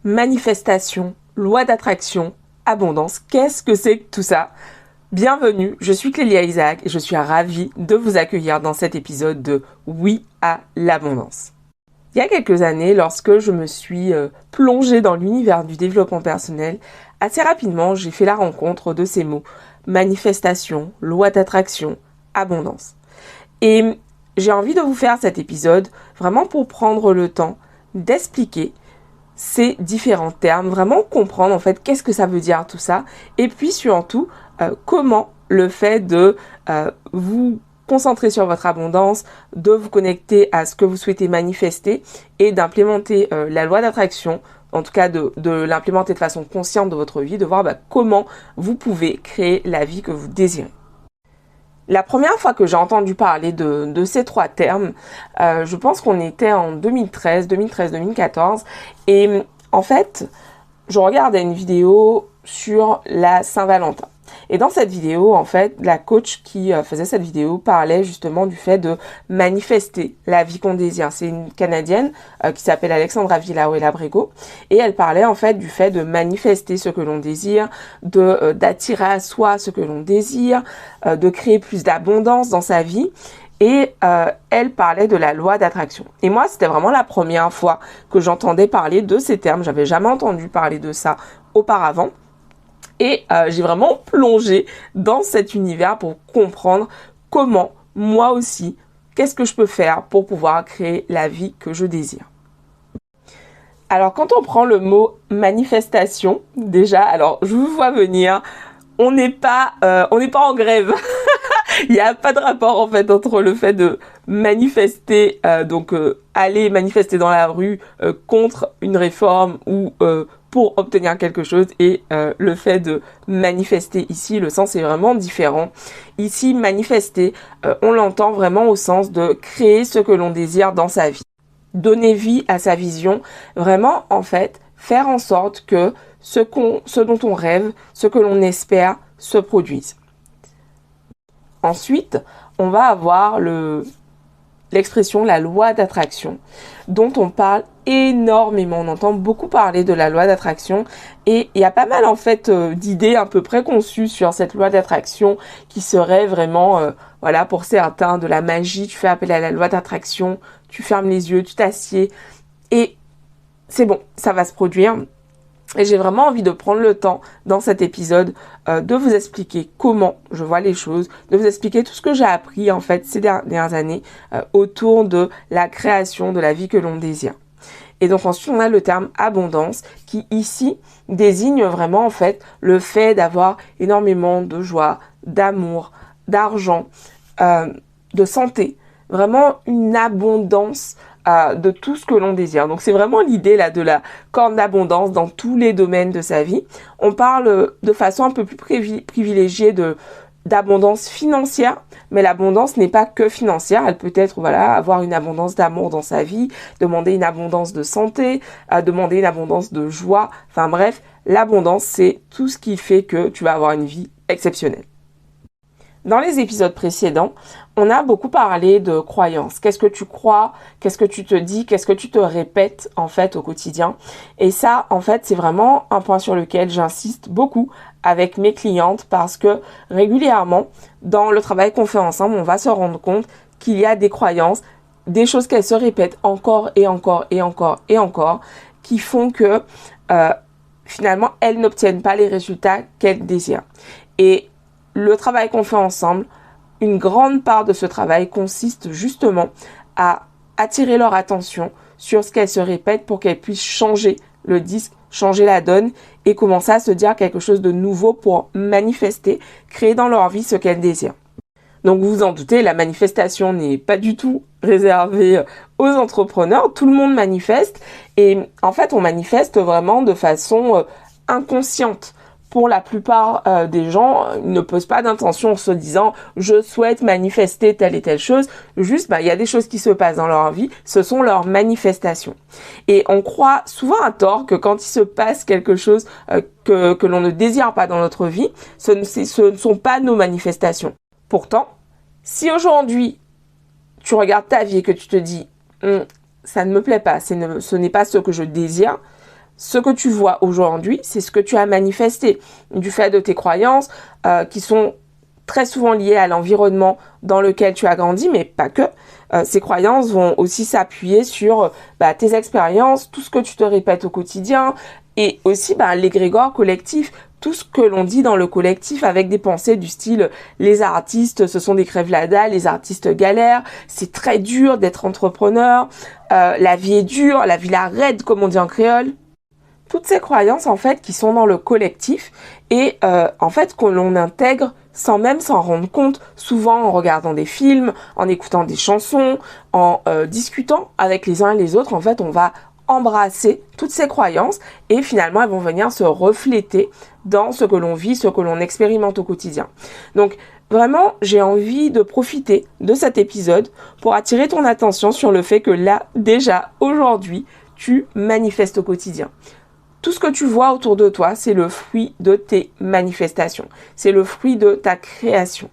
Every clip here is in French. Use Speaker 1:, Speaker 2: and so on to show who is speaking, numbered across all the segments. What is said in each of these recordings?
Speaker 1: manifestation, loi d'attraction, abondance. Qu'est-ce que c'est que tout ça? Bienvenue, je suis Clélia Isaac et je suis ravie de vous accueillir dans cet épisode de Oui à l'abondance. Il y a quelques années, lorsque je me suis plongée dans l'univers du développement personnel, assez rapidement, j'ai fait la rencontre de ces mots manifestation, loi d'attraction, abondance. Et j'ai envie de vous faire cet épisode vraiment pour prendre le temps d'expliquer ces différents termes, vraiment comprendre en fait qu'est-ce que ça veut dire tout ça, et puis surtout comment le fait de vous concentrer sur votre abondance, de vous connecter à ce que vous souhaitez manifester et d'implémenter la loi d'attraction, en tout cas de l'implémenter de façon consciente de votre vie, de voir comment vous pouvez créer la vie que vous désirez. La première fois que j'ai entendu parler de ces trois termes, je pense qu'on était en 2013-2014 et en fait, je regardais une vidéo sur la Saint-Valentin. Et dans cette vidéo, en fait, la coach qui faisait cette vidéo parlait justement du fait de manifester la vie qu'on désire. C'est une Canadienne qui s'appelle Alexandra Villaruela-Brego et elle parlait en fait du fait de manifester ce que l'on désire, d'attirer à soi ce que l'on désire, de créer plus d'abondance dans sa vie. Et elle parlait de la loi d'attraction. Et moi, c'était vraiment la première fois que j'entendais parler de ces termes. J'avais jamais entendu parler de ça auparavant. Et j'ai vraiment plongé dans cet univers pour comprendre comment, moi aussi, qu'est-ce que je peux faire pour pouvoir créer la vie que je désire. Alors, quand on prend le mot manifestation, déjà, alors, je vous vois venir, on n'est pas en grève. Il n'y a pas de rapport, en fait, entre le fait de manifester, aller manifester dans la rue contre une réforme ou pour obtenir quelque chose et le fait de manifester ici, le sens est vraiment différent. Ici, manifester, on l'entend vraiment au sens de créer ce que l'on désire dans sa vie. Donner vie à sa vision, vraiment en fait, faire en sorte que ce dont on rêve, ce que l'on espère, se produise. Ensuite, on va avoir l'expression la loi d'attraction dont on parle énormément. On entend beaucoup parler de la loi d'attraction et il y a pas mal en fait d'idées un peu préconçues sur cette loi d'attraction qui serait vraiment pour certains de la magie. Tu fais appel à la loi d'attraction, tu fermes les yeux, tu t'assieds et c'est bon, ça va se produire. Et j'ai vraiment envie de prendre le temps dans cet épisode de vous expliquer comment je vois les choses, de vous expliquer tout ce que j'ai appris en fait ces dernières années autour de la création de la vie que l'on désire. Et donc ensuite on a le terme abondance qui ici désigne vraiment en fait le fait d'avoir énormément de joie, d'amour, d'argent, de santé, vraiment une abondance de tout ce que l'on désire. Donc c'est vraiment l'idée là de la corne d'abondance dans tous les domaines de sa vie. On parle de façon un peu plus privilégiée d'abondance financière, mais l'abondance n'est pas que financière, elle peut être avoir une abondance d'amour dans sa vie, demander une abondance de santé, demander une abondance de joie, enfin bref, l'abondance c'est tout ce qui fait que tu vas avoir une vie exceptionnelle. Dans les épisodes précédents, on a beaucoup parlé de croyances. Qu'est-ce que tu crois? Qu'est-ce que tu te dis? Qu'est-ce que tu te répètes en fait au quotidien? Et ça, en fait, c'est vraiment un point sur lequel j'insiste beaucoup avec mes clientes parce que régulièrement, dans le travail qu'on fait ensemble, on va se rendre compte qu'il y a des croyances, des choses qu'elles se répètent encore et encore et encore et encore, qui font que finalement, elles n'obtiennent pas les résultats qu'elles désirent. Et le travail qu'on fait ensemble, une grande part de ce travail consiste justement à attirer leur attention sur ce qu'elles se répètent pour qu'elles puissent changer le disque, changer la donne et commencer à se dire quelque chose de nouveau pour manifester, créer dans leur vie ce qu'elles désirent. Donc vous vous en doutez, la manifestation n'est pas du tout réservée aux entrepreneurs, tout le monde manifeste et en fait on manifeste vraiment de façon inconsciente. Pour la plupart des gens, ils ne posent pas d'intention en se disant « je souhaite manifester telle et telle chose ». Juste, il y a des choses qui se passent dans leur vie, ce sont leurs manifestations. Et on croit souvent à tort que quand il se passe quelque chose que l'on ne désire pas dans notre vie, ce ne sont pas nos manifestations. Pourtant, si aujourd'hui, tu regardes ta vie et que tu te dis « ça ne me plaît pas, ce n'est pas ce que je désire », ce que tu vois aujourd'hui, c'est ce que tu as manifesté du fait de tes croyances qui sont très souvent liées à l'environnement dans lequel tu as grandi, mais pas que. Ces croyances vont aussi s'appuyer sur tes expériences, tout ce que tu te répètes au quotidien et aussi l'égrégore collectif, tout ce que l'on dit dans le collectif avec des pensées du style les artistes ce sont des crève-la-dalle, les artistes galèrent, c'est très dur d'être entrepreneur, la vie est dure, la vie la raide comme on dit en créole. Toutes ces croyances en fait qui sont dans le collectif et en fait que l'on intègre sans même s'en rendre compte, souvent en regardant des films, en écoutant des chansons, en discutant avec les uns et les autres, en fait on va embrasser toutes ces croyances et finalement elles vont venir se refléter dans ce que l'on vit, ce que l'on expérimente au quotidien. Donc vraiment, j'ai envie de profiter de cet épisode pour attirer ton attention sur le fait que là, déjà, aujourd'hui, tu manifestes au quotidien. Tout ce que tu vois autour de toi, c'est le fruit de tes manifestations. C'est le fruit de ta création.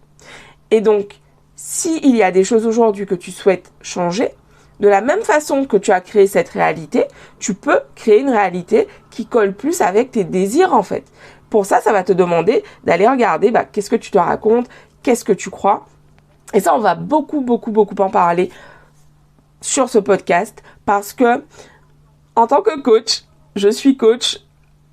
Speaker 1: Et donc, s'il y a des choses aujourd'hui que tu souhaites changer, de la même façon que tu as créé cette réalité, tu peux créer une réalité qui colle plus avec tes désirs en fait. Pour ça, ça va te demander d'aller regarder qu'est-ce que tu te racontes, qu'est-ce que tu crois. Et ça, on va beaucoup en parler sur ce podcast parce que en tant que coach, je suis coach,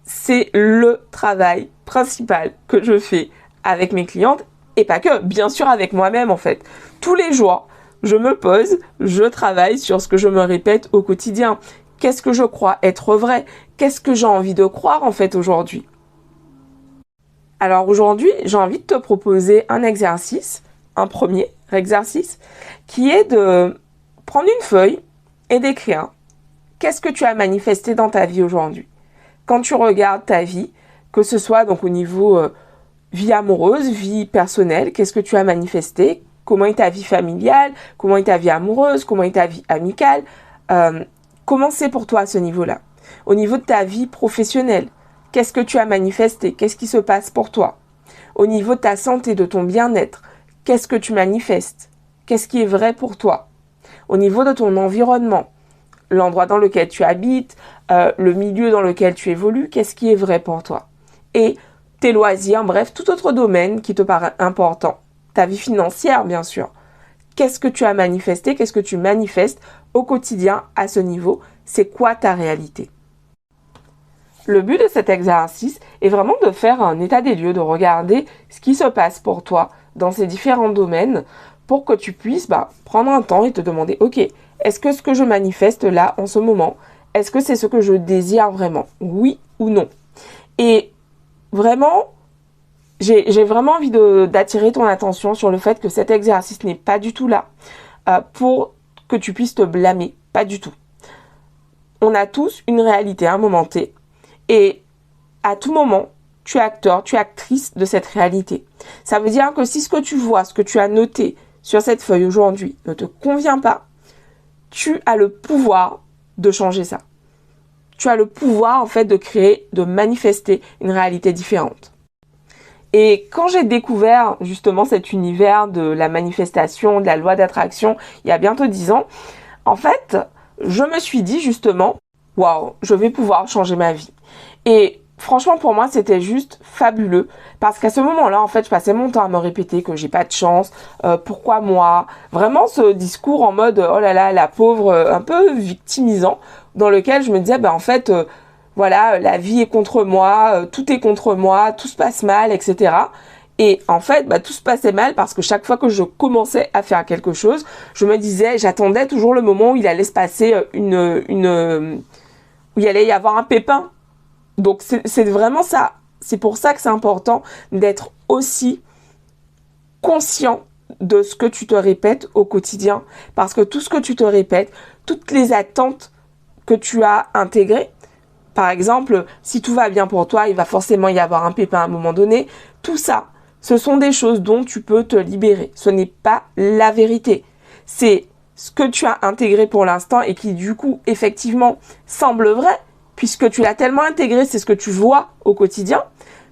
Speaker 1: c'est le travail principal que je fais avec mes clientes et pas que, bien sûr avec moi-même en fait. Tous les jours, je me pose, je travaille sur ce que je me répète au quotidien. Qu'est-ce que je crois être vrai? Qu'est-ce que j'ai envie de croire en fait aujourd'hui? Alors aujourd'hui, j'ai envie de te proposer un exercice, un premier exercice, qui est de prendre une feuille et d'écrire qu'est-ce que tu as manifesté dans ta vie aujourd'hui. Quand tu regardes ta vie, que ce soit donc au niveau vie amoureuse, vie personnelle, qu'est-ce que tu as manifesté? Comment est ta vie familiale? Comment est ta vie amoureuse? Comment est ta vie amicale? Comment c'est pour toi à ce niveau-là? Au niveau de ta vie professionnelle, qu'est-ce que tu as manifesté? Qu'est-ce qui se passe pour toi? Au niveau de ta santé, de ton bien-être, qu'est-ce que tu manifestes? Qu'est-ce qui est vrai pour toi? Au niveau de ton environnement, l'endroit dans lequel tu habites, le milieu dans lequel tu évolues, qu'est-ce qui est vrai pour toi? Et tes loisirs, bref, tout autre domaine qui te paraît important. Ta vie financière, bien sûr. Qu'est-ce que tu as manifesté? Qu'est-ce que tu manifestes au quotidien à ce niveau? C'est quoi ta réalité? Le but de cet exercice est vraiment de faire un état des lieux, de regarder ce qui se passe pour toi dans ces différents domaines pour que tu puisses prendre un temps et te demander, ok, est-ce que ce que je manifeste là en ce moment, est-ce que c'est ce que je désire vraiment? Oui ou non? Et vraiment, j'ai vraiment envie d'attirer ton attention sur le fait que cet exercice n'est pas du tout là pour que tu puisses te blâmer, pas du tout. On a tous une réalité à un moment T et à tout moment, tu es acteur, tu es actrice de cette réalité. Ça veut dire que si ce que tu vois, ce que tu as noté sur cette feuille aujourd'hui ne te convient pas, tu as le pouvoir de changer ça. Tu as le pouvoir en fait de créer, de manifester une réalité différente. Et quand j'ai découvert justement cet univers de la manifestation, de la loi d'attraction, il y a bientôt 10 ans, en fait, je me suis dit justement, waouh, je vais pouvoir changer ma vie. Et franchement, pour moi, c'était juste fabuleux parce qu'à ce moment-là, en fait, je passais mon temps à me répéter que j'ai pas de chance, pourquoi moi? Vraiment ce discours en mode oh là là, la pauvre, un peu victimisant, dans lequel je me disais en fait, voilà, la vie est contre moi, tout est contre moi, tout se passe mal, etc. Et en fait, tout se passait mal parce que chaque fois que je commençais à faire quelque chose, je me disais, j'attendais toujours le moment où il allait se passer où il allait y avoir un pépin. Donc c'est vraiment ça. C'est pour ça que c'est important d'être aussi conscient de ce que tu te répètes au quotidien. Parce que tout ce que tu te répètes, toutes les attentes que tu as intégrées, par exemple, si tout va bien pour toi, il va forcément y avoir un pépin à un moment donné. Tout ça, ce sont des choses dont tu peux te libérer. Ce n'est pas la vérité. C'est ce que tu as intégré pour l'instant et qui du coup, effectivement, semble vrai, puisque tu l'as tellement intégré, c'est ce que tu vois au quotidien.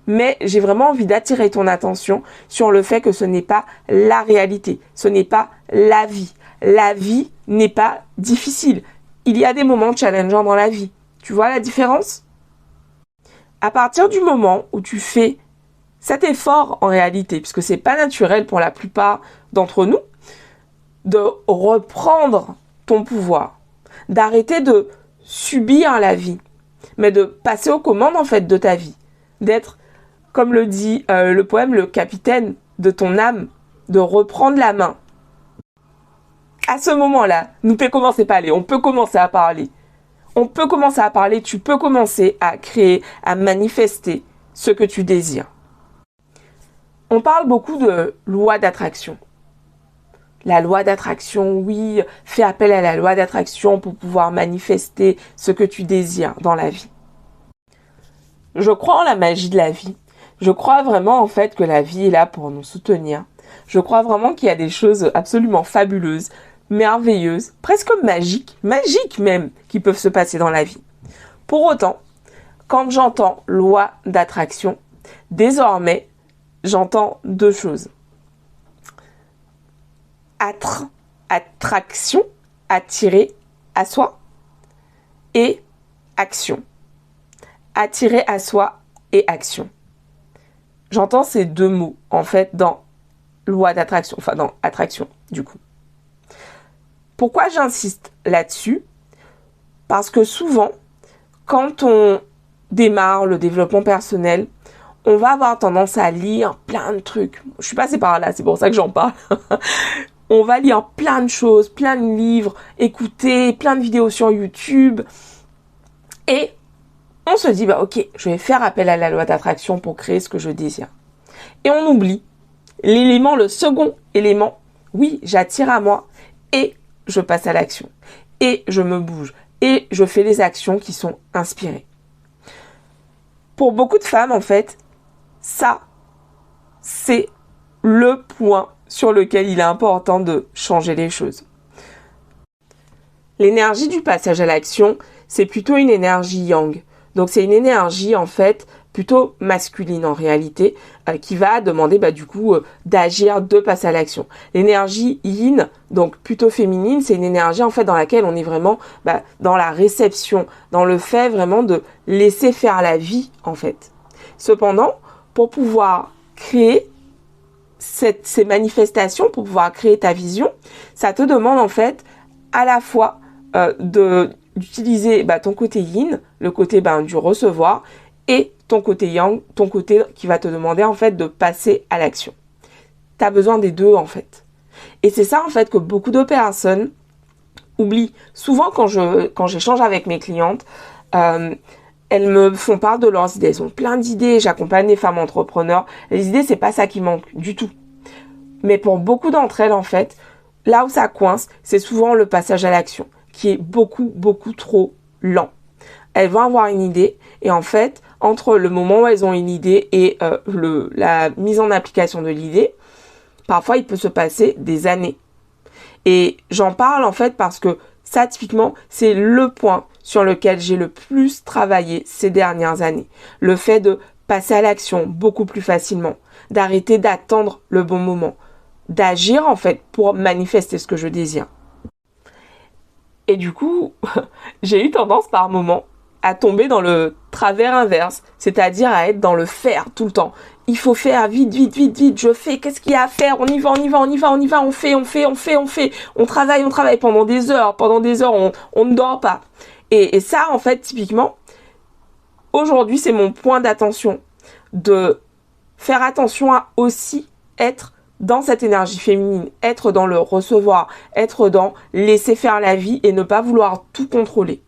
Speaker 1: Mais j'ai vraiment envie d'attirer ton attention sur le fait que ce n'est pas la réalité. Ce n'est pas la vie. La vie n'est pas difficile. Il y a des moments challengeants dans la vie. Tu vois la différence ? À partir du moment où tu fais cet effort en réalité, puisque c'est pas naturel pour la plupart d'entre nous, de reprendre ton pouvoir, d'arrêter de subir la vie, mais de passer aux commandes en fait de ta vie, d'être, comme le dit le poème, le capitaine de ton âme, de reprendre la main. À ce moment-là, on peut commencer à parler. On peut commencer à parler, tu peux commencer à créer, à manifester ce que tu désires. On parle beaucoup de loi d'attraction. La loi d'attraction, oui, fais appel à la loi d'attraction pour pouvoir manifester ce que tu désires dans la vie. Je crois en la magie de la vie. Je crois vraiment en fait que la vie est là pour nous soutenir. Je crois vraiment qu'il y a des choses absolument fabuleuses, merveilleuses, presque magiques même, qui peuvent se passer dans la vie. Pour autant, quand j'entends loi d'attraction, désormais, j'entends deux choses. Attraction, attirer à soi, et action. Attirer à soi et action. J'entends ces deux mots, en fait, dans loi d'attraction, enfin dans attraction, du coup. Pourquoi j'insiste là-dessus? Parce que souvent, quand on démarre le développement personnel, on va avoir tendance à lire plein de trucs. Je suis passée par là, c'est pour ça que j'en parle. On va lire plein de choses, plein de livres, écouter plein de vidéos sur YouTube. Et on se dit, ok, je vais faire appel à la loi d'attraction pour créer ce que je désire. Et on oublie le second élément. Oui, j'attire à moi et je passe à l'action. Et je me bouge. Et je fais les actions qui sont inspirées. Pour beaucoup de femmes, en fait, ça, c'est le point sur lequel il est important de changer les choses. L'énergie du passage à l'action, c'est plutôt une énergie yang. Donc c'est une énergie en fait plutôt masculine en réalité qui va demander d'agir, de passer à l'action. L'énergie yin, donc plutôt féminine, c'est une énergie en fait dans laquelle on est vraiment dans la réception, dans le fait vraiment de laisser faire la vie en fait. Cependant, pour pouvoir créer ces manifestations, pour pouvoir créer ta vision, ça te demande en fait à la fois d'utiliser ton côté yin, le côté du recevoir, et ton côté yang, ton côté qui va te demander en fait de passer à l'action. Tu as besoin des deux en fait. Et c'est ça en fait que beaucoup de personnes oublient. Souvent quand j'échange avec mes clientes, elles me font part de leurs idées. Elles ont plein d'idées, j'accompagne les femmes entrepreneurs. Les idées, c'est pas ça qui manque du tout. Mais pour beaucoup d'entre elles en fait, là où ça coince, c'est souvent le passage à l'action, qui est beaucoup trop lent. Elles vont avoir une idée et en fait, entre le moment où elles ont une idée et la mise en application de l'idée, parfois il peut se passer des années. Et j'en parle en fait parce que ça typiquement, c'est le point sur lequel j'ai le plus travaillé ces dernières années. Le fait de passer à l'action beaucoup plus facilement, d'arrêter d'attendre le bon moment, d'agir en fait pour manifester ce que je désire. Et du coup, j'ai eu tendance par moments à tomber dans le travers inverse, c'est-à-dire à être dans le faire tout le temps. Il faut faire vite, je fais, qu'est-ce qu'il y a à faire, on y va, on fait. On travaille pendant des heures, on ne dort pas. Et ça, en fait, typiquement, aujourd'hui, c'est mon point d'attention, de faire attention à aussi être dans cette énergie féminine, être dans le recevoir, être dans laisser faire la vie et ne pas vouloir tout contrôler.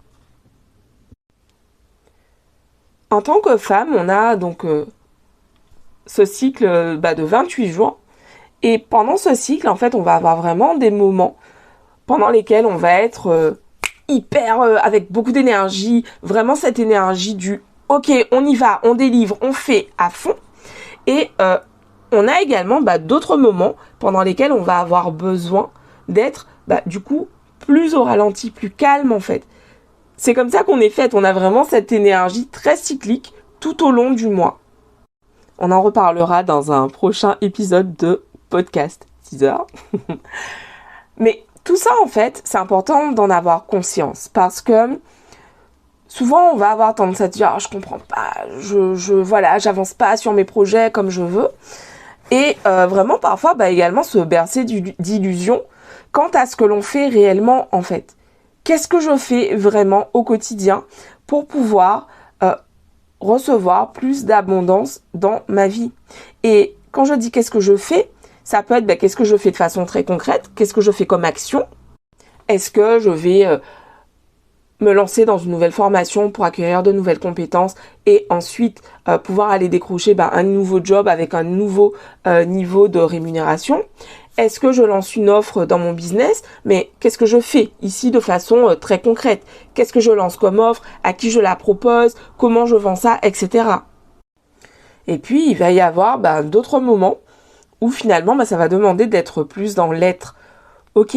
Speaker 1: En tant que femme, on a donc ce cycle de 28 jours. Et pendant ce cycle, en fait, on va avoir vraiment des moments pendant lesquels on va être hyper avec beaucoup d'énergie. Vraiment cette énergie du « ok, on y va, on délivre, on fait à fond ». Et on a également d'autres moments pendant lesquels on va avoir besoin d'être du coup plus au ralenti, plus calme en fait. C'est comme ça qu'on est faite, on a vraiment cette énergie très cyclique tout au long du mois. On en reparlera dans un prochain épisode de podcast teaser. Mais tout ça en fait, c'est important d'en avoir conscience parce que souvent on va avoir tendance à dire je comprends pas, voilà, j'avance pas sur mes projets comme je veux. Et vraiment parfois également se bercer d'illusions quant à ce que l'on fait réellement en fait. Qu'est-ce que je fais vraiment au quotidien pour pouvoir recevoir plus d'abondance dans ma vie? Et quand je dis qu'est-ce que je fais, ça peut être qu'est-ce que je fais de façon très concrète, qu'est-ce que je fais comme action. Est-ce que je vais me lancer dans une nouvelle formation pour acquérir de nouvelles compétences et ensuite pouvoir aller décrocher un nouveau job avec un nouveau niveau de rémunération? Est-ce que je lance une offre dans mon business? Mais qu'est-ce que je fais ici de façon très concrète? Qu'est-ce que je lance comme offre? À qui je la propose? Comment je vends ça? Etc. Et puis, il va y avoir d'autres moments où finalement, ça va demander d'être plus dans l'être. Ok,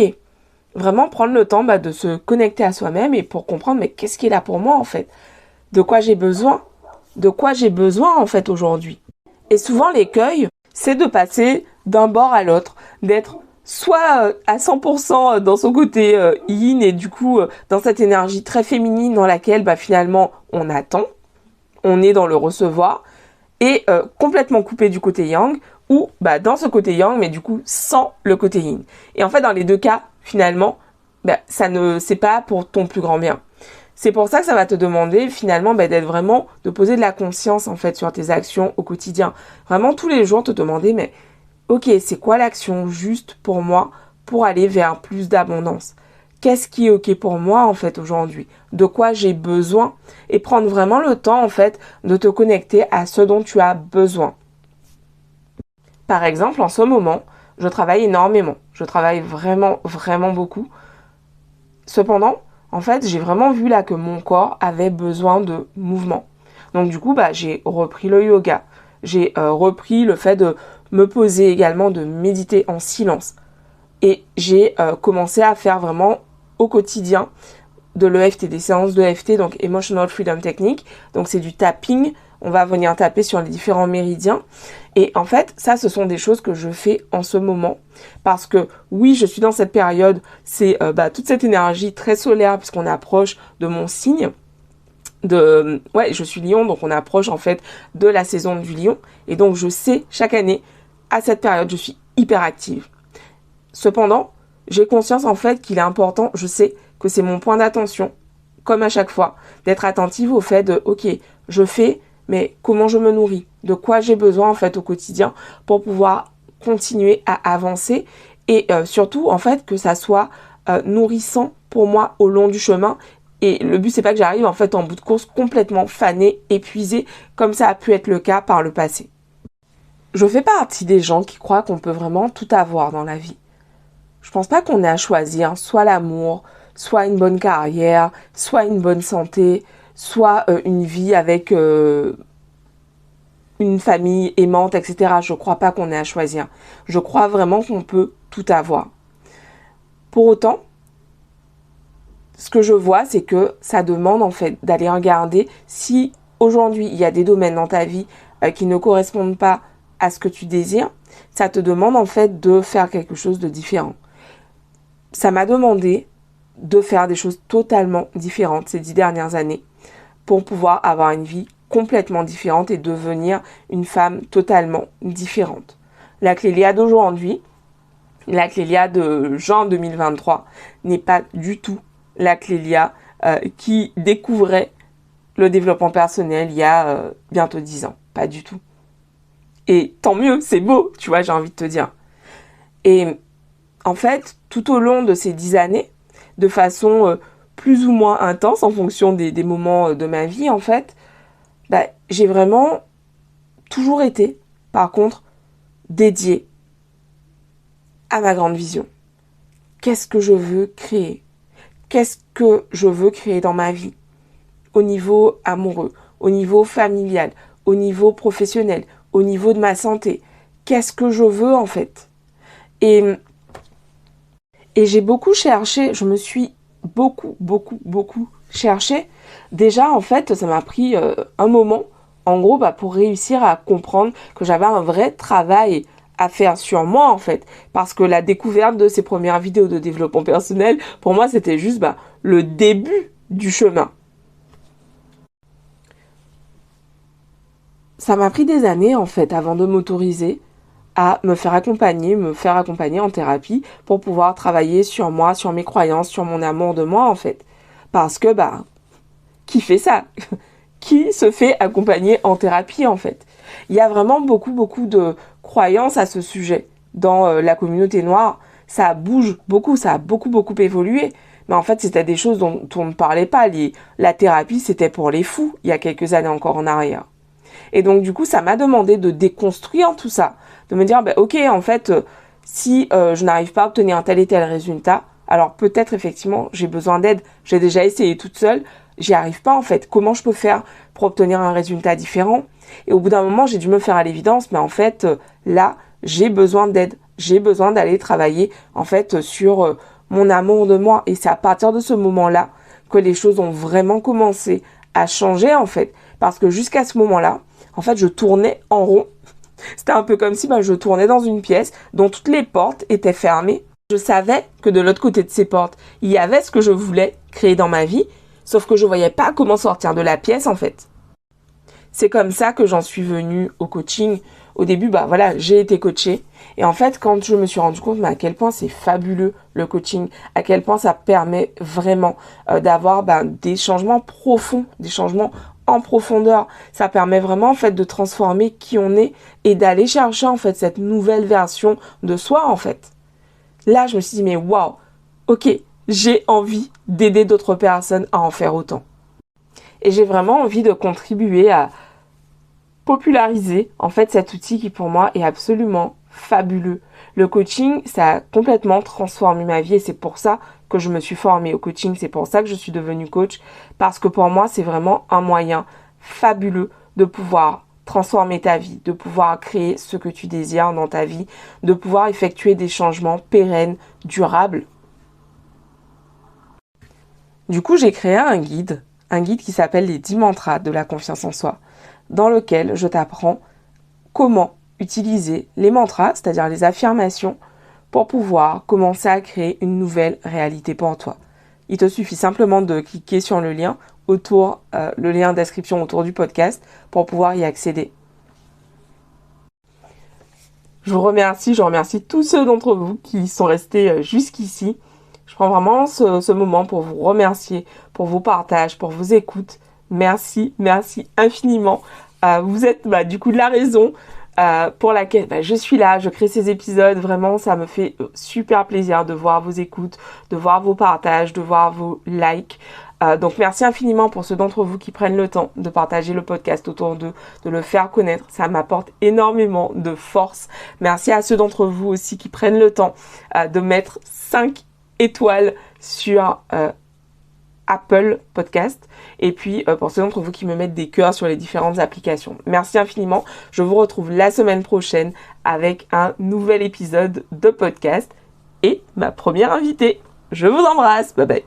Speaker 1: vraiment prendre le temps de se connecter à soi-même et pour comprendre qu'est-ce qui est là pour moi en fait? De quoi j'ai besoin? De quoi j'ai besoin en fait aujourd'hui? Et souvent l'écueil, c'est de passer d'un bord à l'autre, d'être soit à 100% dans son côté yin et du coup dans cette énergie très féminine dans laquelle finalement on attend, on est dans le recevoir, et complètement coupé du côté yang, ou dans ce côté yang mais du coup sans le côté yin. Et en fait dans les deux cas finalement c'est pas pour ton plus grand bien. C'est pour ça que ça va te demander finalement d'être vraiment, de poser de la conscience en fait sur tes actions au quotidien. Vraiment tous les jours te demander ok, c'est quoi l'action juste pour moi pour aller vers plus d'abondance? Qu'est-ce qui est ok pour moi en fait aujourd'hui? De quoi j'ai besoin? Et prendre vraiment le temps en fait de te connecter à ce dont tu as besoin. Par exemple, en ce moment, je travaille énormément. Je travaille vraiment, vraiment beaucoup. Cependant, en fait, j'ai vraiment vu là que mon corps avait besoin de mouvement. Donc du coup, j'ai repris le yoga. J'ai repris le fait de me poser également, de méditer en silence. Et j'ai commencé à faire vraiment au quotidien de l'EFT, des séances d'EFT, donc Emotional Freedom Technique. Donc c'est du tapping. On va venir taper sur les différents méridiens. Et en fait, ça, ce sont des choses que je fais en ce moment. Parce que oui, je suis dans cette période, c'est toute cette énergie très solaire puisqu'on approche de mon signe. Je suis lion, donc on approche en fait de la saison du lion. Et donc je sais, chaque année, à cette période, je suis hyper active. Cependant, j'ai conscience en fait qu'il est important, je sais que c'est mon point d'attention, comme à chaque fois, d'être attentive au fait de, ok, je fais, mais comment je me nourris? De quoi j'ai besoin en fait au quotidien pour pouvoir continuer à avancer et surtout en fait que ça soit nourrissant pour moi au long du chemin. Et le but c'est pas que j'arrive en fait en bout de course complètement fanée, épuisée, comme ça a pu être le cas par le passé. Je fais partie des gens qui croient qu'on peut vraiment tout avoir dans la vie. Je pense pas qu'on ait à choisir soit l'amour, soit une bonne carrière, soit une bonne santé, soit une vie avec une famille aimante, etc. Je crois pas qu'on ait à choisir. Je crois vraiment qu'on peut tout avoir. Pour autant, ce que je vois, c'est que ça demande en fait d'aller regarder si aujourd'hui il y a des domaines dans ta vie qui ne correspondent pas à ce que tu désires. Ça te demande en fait de faire quelque chose de différent. Ça m'a demandé de faire des choses totalement différentes ces 10 dernières années pour pouvoir avoir une vie complètement différente et devenir une femme totalement différente. La Clélia d'aujourd'hui, la Clélia de juin 2023 n'est pas du tout la Clélia qui découvrait le développement personnel il y a bientôt 10 ans. Pas du tout. Et tant mieux, c'est beau, tu vois, j'ai envie de te dire. Et en fait, tout au long de ces 10 années, de façon plus ou moins intense en fonction des moments de ma vie, en fait, j'ai vraiment toujours été, par contre, dédiée à ma grande vision. Qu'est-ce que je veux créer? Qu'est-ce que je veux créer dans ma vie? Au niveau amoureux, au niveau familial, au niveau professionnel, au niveau de ma santé. Qu'est-ce que je veux en fait? Et j'ai beaucoup cherché, je me suis beaucoup cherché. Déjà en fait, ça m'a pris un moment, en gros, pour réussir à comprendre que j'avais un vrai travail à faire sur moi en fait, parce que la découverte de ces premières vidéos de développement personnel, pour moi c'était juste le début du chemin. ça m'a pris des années en fait avant de m'autoriser à me faire accompagner en thérapie pour pouvoir travailler sur moi, sur mes croyances, sur mon amour de moi en fait. Parce que qui fait ça? Qui se fait accompagner en thérapie en fait? Il y a vraiment beaucoup de croyances à ce sujet dans la communauté noire. Ça bouge beaucoup, ça a beaucoup évolué. Mais en fait, c'était des choses dont on ne parlait pas. La thérapie, c'était pour les fous, il y a quelques années encore en arrière. Et donc, du coup, ça m'a demandé de déconstruire tout ça. De me dire, ok, en fait, si je n'arrive pas à obtenir un tel et tel résultat, alors peut-être, effectivement, j'ai besoin d'aide. J'ai déjà essayé toute seule. J'y arrive pas, en fait. Comment je peux faire pour obtenir un résultat différent? Et au bout d'un moment, j'ai dû me faire à l'évidence, mais en fait, là, j'ai besoin d'aide. J'ai besoin d'aller travailler, en fait, sur mon amour de moi. Et c'est à partir de ce moment-là que les choses ont vraiment commencé à changer, en fait. Parce que jusqu'à ce moment-là, en fait, je tournais en rond. C'était un peu comme si je tournais dans une pièce dont toutes les portes étaient fermées. Je savais que de l'autre côté de ces portes, il y avait ce que je voulais créer dans ma vie, sauf que je voyais pas comment sortir de la pièce, en fait. C'est comme ça que j'en suis venue au coaching. Au début, j'ai été coachée. Et en fait, quand je me suis rendu compte à quel point c'est fabuleux le coaching, à quel point ça permet vraiment d'avoir des changements profonds, des changements en profondeur. Ça permet vraiment en fait de transformer qui on est et d'aller chercher en fait cette nouvelle version de soi en fait. Là, je me suis dit mais waouh, ok, j'ai envie d'aider d'autres personnes à en faire autant. Et j'ai vraiment envie de contribuer à populariser en fait cet outil qui pour moi est absolument fabuleux. Le coaching, ça a complètement transformé ma vie et c'est pour ça que je me suis formée au coaching, c'est pour ça que je suis devenue coach, parce que pour moi, c'est vraiment un moyen fabuleux de pouvoir transformer ta vie, de pouvoir créer ce que tu désires dans ta vie, de pouvoir effectuer des changements pérennes, durables. Du coup, j'ai créé un guide qui s'appelle les 10 mantras de la confiance en soi, dans lequel je t'apprends comment utiliser les mantras, c'est-à-dire les affirmations, pour pouvoir commencer à créer une nouvelle réalité pour toi. Il te suffit simplement de cliquer sur le lien le lien d'inscription autour du podcast pour pouvoir y accéder. Je remercie tous ceux d'entre vous qui sont restés jusqu'ici. Je prends vraiment ce moment pour vous remercier, pour vos partages, pour vos écoutes. Merci infiniment. Vous êtes du coup la raison pour laquelle je suis là, je crée ces épisodes. Vraiment, ça me fait super plaisir de voir vos écoutes, de voir vos partages, de voir vos likes. Donc merci infiniment pour ceux d'entre vous qui prennent le temps de partager le podcast autour d'eux, de le faire connaître. Ça m'apporte énormément de force. Merci à ceux d'entre vous aussi qui prennent le temps de mettre 5 étoiles sur Apple Podcast. Et puis pour ceux d'entre vous qui me mettent des cœurs sur les différentes applications. Merci infiniment. Je vous retrouve la semaine prochaine avec un nouvel épisode de podcast et ma première invitée. Je vous embrasse. Bye bye.